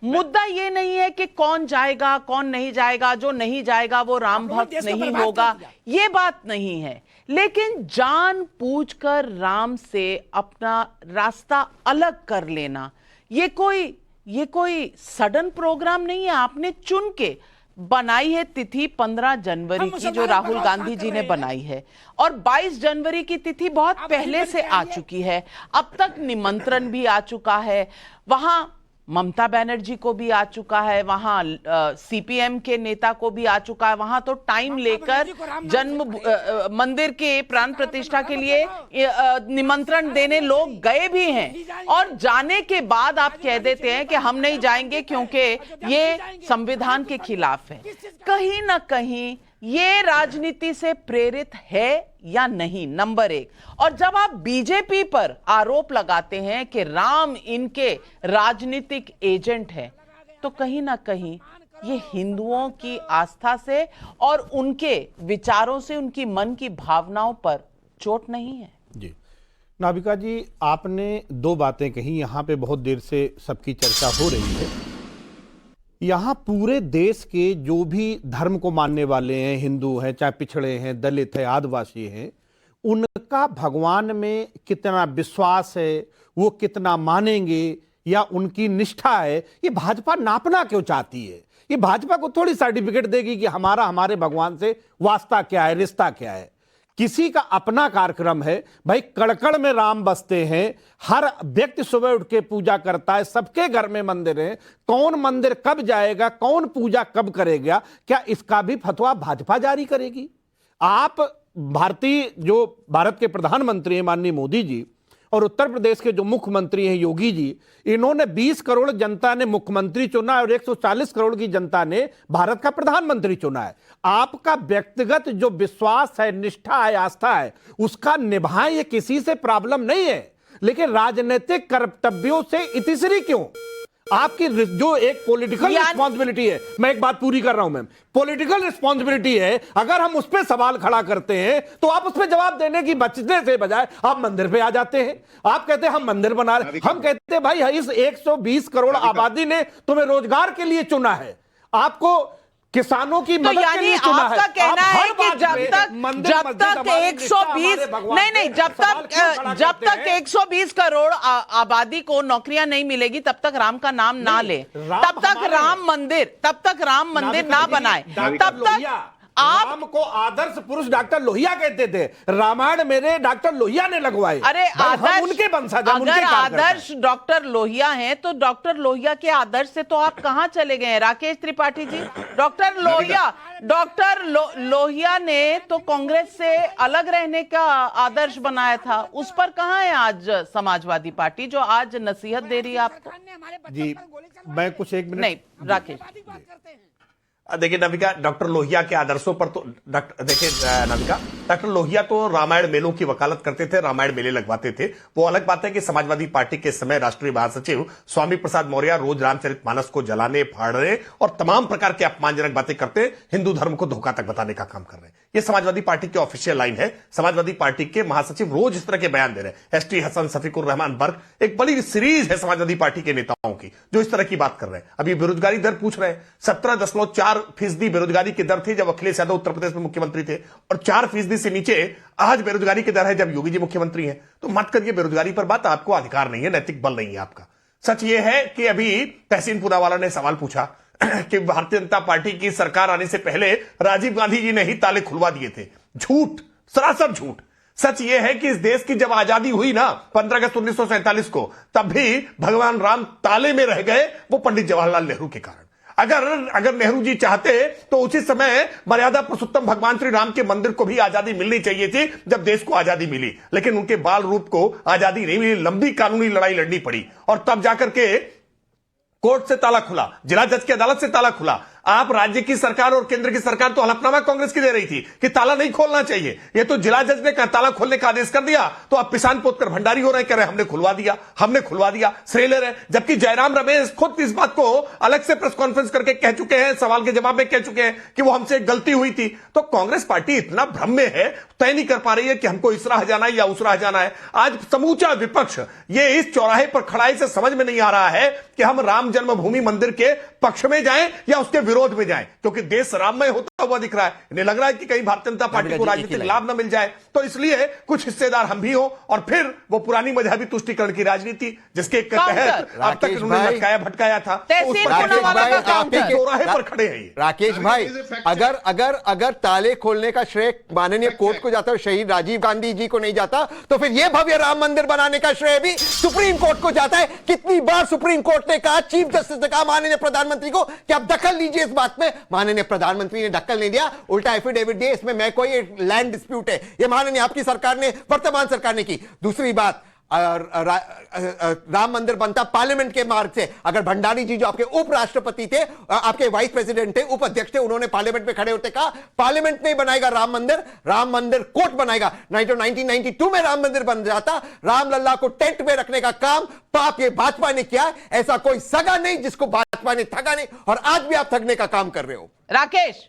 मुद्दा ये नहीं है कि कौन जाएगा कौन नहीं जाएगा, जो नहीं जाएगा वो राम भक्त नहीं होगा, ये बात नहीं है। लेकिन जानबूझकर राम से अपना रास्ता अलग कर लेना, ये कोई सडन प्रोग्राम नहीं है। आपने चुन के बनाई है तिथि 15 जनवरी की, जो राहुल गांधी जी ने बनाई है, और 22 जनवरी की तिथि बहुत पहले से आ चुकी है। अब तक निमंत्रण भी आ चुका है, वहां ममता बनर्जी को भी आ चुका है, वहां सीपीएम के नेता को भी आ चुका है, वहां तो टाइम लेकर जन्म मंदिर के प्राण प्रतिष्ठा के लिए निमंत्रण देने लोग गए भी हैं, और जाने के बाद आप कह देते हैं कि हम नहीं जाएंगे क्योंकि ये संविधान के खिलाफ है। कहीं ना कहीं ये राजनीति से प्रेरित है या नहीं, नंबर एक। और जब आप बीजेपी पर आरोप लगाते हैं कि राम इनके राजनीतिक एजेंट है, तो कहीं ना कहीं ये हिंदुओं की आस्था से और उनके विचारों से, उनकी मन की भावनाओं पर चोट नहीं है। जी नाविका जी, आपने दो बातें कही, यहां पे बहुत देर से सबकी चर्चा हो रही है। यहाँ पूरे देश के जो भी धर्म को मानने वाले हैं, हिंदू हैं, चाहे पिछड़े हैं, दलित हैं, आदिवासी हैं, उनका भगवान में कितना विश्वास है, वो कितना मानेंगे या उनकी निष्ठा है, ये भाजपा नापना क्यों चाहती है? ये भाजपा को थोड़ी सर्टिफिकेट देगी कि हमारे भगवान से वास्ता क्या है, रिश्ता क्या है। किसी का अपना कार्यक्रम है भाई, कड़कड़ में राम बसते हैं, हर व्यक्ति सुबह उठ के पूजा करता है, सबके घर में मंदिर है, कौन मंदिर कब जाएगा, कौन पूजा कब करेगा, क्या इसका भी फतवा भाजपा जारी करेगी? आप भारत के प्रधानमंत्री हैं माननीय मोदी जी, और उत्तर प्रदेश के जो मुख्यमंत्री हैं योगी जी, इन्होंने 20 करोड़ जनता ने मुख्यमंत्री चुना और 140 करोड़ की जनता ने भारत का प्रधानमंत्री चुना है। आपका व्यक्तिगत जो विश्वास है, निष्ठा है, आस्था है, उसका निभाएं, ये किसी से प्रॉब्लम नहीं है, लेकिन राजनीतिक कर्तव्यों से इतिश्री क्यों? आपकी जो एक पॉलिटिकल रिस्पॉन्सिबिलिटी है, मैं एक बात पूरी कर रहा हूं मैम, पॉलिटिकल रिस्पॉन्सिबिलिटी है, अगर हम उस पर सवाल खड़ा करते हैं तो आप उस पर जवाब देने की बचने से बजाय आप मंदिर पे आ जाते हैं। आप कहते हैं हम मंदिर बना रहे, हम कहते हैं भाई इस 120 करोड़ आबादी ने तुम्हें रोजगार के लिए चुना है, आपको किसानों की मदद के लिए चुना है। आपका कहना है कि जब तक 120 नहीं, जब तक 120 करोड़ आबादी को नौकरियां नहीं मिलेगी, तब तक राम का नाम ना ले, तब तक राम मंदिर ना बनाए, तब तक आप राम को आदर्श पुरुष डॉक्टर लोहिया कहते थे, रामायण मेरे डॉक्टर लोहिया ने लगवाए। अरे आदर्श, उनके वंशज, अगर आदर्श डॉक्टर लोहिया हैं तो डॉक्टर लोहिया के आदर्श से तो आप कहां चले गए हैं राकेश त्रिपाठी जी? डॉक्टर लोहिया ने तो कांग्रेस से अलग रहने का आदर्श बनाया था, उस पर कहां है आज समाजवादी पार्टी जो आज नसीहत दे रही है आपको? जी मैं कुछ एक मिनट नहीं राकेश, देखिए नाविका, डॉक्टर लोहिया के आदर्शों पर तो देखिए नाविका, डॉक्टर लोहिया तो रामायण मेलों की वकालत करते थे, रामायण मेले लगवाते थे। वो अलग बात है कि समाजवादी पार्टी के समय राष्ट्रीय महासचिव स्वामी प्रसाद मौर्य रोज रामचरितमानस को जलाने, फाड़ने और तमाम प्रकार के अपमानजनक बातें करते, हिंदू धर्म को धोखा तक बताने का काम कर रहे हैं। ये समाजवादी पार्टी की ऑफिशियल लाइन है। समाजवादी पार्टी के महासचिव रोज इस तरह के बयान दे रहे हैं। एसटी हसन, शफीकुर रहमान बर्क, एक बड़ी सीरीज है समाजवादी पार्टी के नेताओं की जो इस तरह की बात कर रहे हैं। अभी बेरोजगारी दर पूछ रहे हैं, 17.4% बेरोजगारी की दर थी जब अखिलेश यादव उत्तर प्रदेश में मुख्यमंत्री थे, और 4% से नीचे आज बेरोजगारी की दर है जब योगी जी मुख्यमंत्री हैं। तो मत करिए बेरोजगारी पर बात, आपको अधिकार नहीं है, नैतिक बल नहीं है आपका। सच यह है कि अभी तहसीन पूनावाला ने सवाल पूछा कि भारतीय जनता पार्टी की सरकार आने से पहले राजीव गांधी जी ने ही ताले खुलवा दिए थे। झूठ, सरासर झूठ। सच यह है कि इस देश की जब आजादी हुई ना 15 अगस्त 1947 को, तब भी भगवान राम ताले में रह गए, वो पंडित जवाहरलाल नेहरू के कारण। अगर नेहरू जी चाहते तो उसी समय मर्यादा पुरुषोत्तम भगवान श्री राम के मंदिर को भी आजादी मिलनी चाहिए थी जब देश को आजादी मिली, लेकिन उनके बाल रूप को आजादी नहीं मिली, लंबी कानूनी लड़ाई लड़नी पड़ी, और तब जाकर के कोर्ट से ताला खुला, जिला जज की अदालत से ताला खुला। आप राज्य की सरकार और केंद्र की सरकार तो हलफनामा कांग्रेस की दे रही थी कि ताला नहीं खोलना चाहिए। ये तो जिला जज ने कहा ताला खोलने का आदेश कर दिया, तो आप पिसान पोतकर भंडारी हो रहे हैं, कह रहे हमने खुलवा दिया, श्रेय ले रहे हैं। जबकि जयराम रमेश खुद इस बात को अलग से प्रेस कॉन्फ्रेंस करके कह चुके हैं, सवाल के जवाब में कह चुके हैं कि वो हमसे एक गलती हुई थी। तो कांग्रेस पार्टी इतना भ्रम में है, तय नहीं कर पा रही है कि हमको इस राह जाना है या उस राह जाना है। आज समूचा विपक्ष ये इस चौराहे पर खड़ा है, से समझ में नहीं आ रहा है कि हम राम जन्मभूमि मंदिर के पक्ष में जाएं या उसके विरोध में जाएं, क्योंकि देश राममय होता हुआ दिख रहा है। इन्हें लग रहा है कि कहीं भारतीय जनता पार्टी को राजनीतिक लाभ न मिल जाए, तो इसलिए कुछ हिस्सेदार हम भी हो और फिर वो पुरानी मजहबी तुष्टीकरण की राजनीति जिसके तहत अब तक उन्होंने लटकाया भटकाया था, चौराहे पर खड़े हैं। राकेश भाई, अगर ताले खोलने का श्रेय माननीय कोर्ट को जाता है, शहीद राजीव गांधी जी को नहीं जाता, तो फिर यह भव्य राम मंदिर बनाने का श्रेय भी सुप्रीम कोर्ट को जाता है। कितनी बार सुप्रीम कोर्ट ने कहा, चीफ जस्टिस ने कहा माननीय प्रधानमंत्री को कि आप दखल लीजिए इस बात में। माननीय प्रधानमंत्री ने दखल नहीं दिया, उल्टा एफिडेविट दिए, इसमें मैं कोई लैंड डिस्प्यूट है, यह माननीय आपकी सरकार ने, वर्तमान सरकार ने की। दूसरी बात, राम मंदिर बनता पार्लियामेंट के मार्ग से। अगर भंडारी जी जो आपके उपराष्ट्रपति थे, आपके वाइस प्रेसिडेंट थे, उपाध्यक्ष थे, उन्होंने पार्लियामेंट में खड़े होते कहा पार्लियामेंट नहीं बनाएगा राम मंदिर कोर्ट बनाएगा। नहीं तो 1992 में राम मंदिर बन जाता। रामलला को टेंट में रखने का काम पाप ये भाजपा ने किया। ऐसा कोई सगा नहीं जिसको भाजपा ने ठगा नहीं, और आज भी आप ठगने का काम कर रहे हो। राकेश,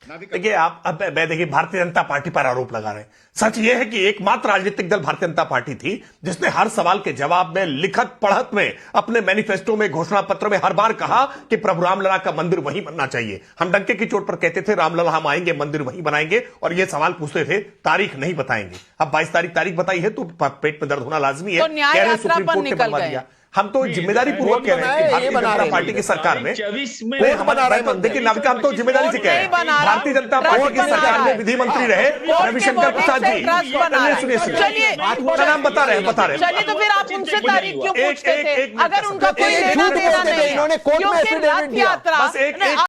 देखिए आप, अब मैं देखिए भारतीय जनता पार्टी पर आरोप लगा रहे हैं। सच यह है कि एकमात्र राजनीतिक दल भारतीय जनता पार्टी थी जिसने हर सवाल के जवाब में, लिखत पढ़त में, अपने मैनिफेस्टो में, घोषणा पत्र में हर बार कहा कि प्रभु रामलला का मंदिर वहीं बनना चाहिए। हम डंके की चोट पर कहते थे रामलला हम आएंगे, मंदिर वहीं बनाएंगे, और यह सवाल पूछते थे तारीख नहीं बताएंगे। अब 22 तारीख बताई है तो पेट में दर्द होना लाजमी है। तो न्याय कह रहे यात्रा सुप्रीम पर कोर्ट ने निकल बनवा गए। दिया। हम तो जिम्मेदारी पूर्वक कह रहे हैं कि भारतीय जनता पार्टी की सरकार में कोर्ट बना रहे हैं। देखिए नाविका, हम तो जिम्मेदारी से कह रहे हैं, भारतीय जनता पार्टी की सरकार में विधि मंत्री रहे रविशंकर प्रसाद जी। चलिए, नाम बता रहे हैं। चलिए, तो फिर आप उनसे तारीख क्यों पूछते थे? अगर उनका कोई झूठ लेना देना बोलते थे, नहीं है, इन्होंने कोर्ट में क्योंकि एफिडेविट रथ दिया। यात्रा बस एक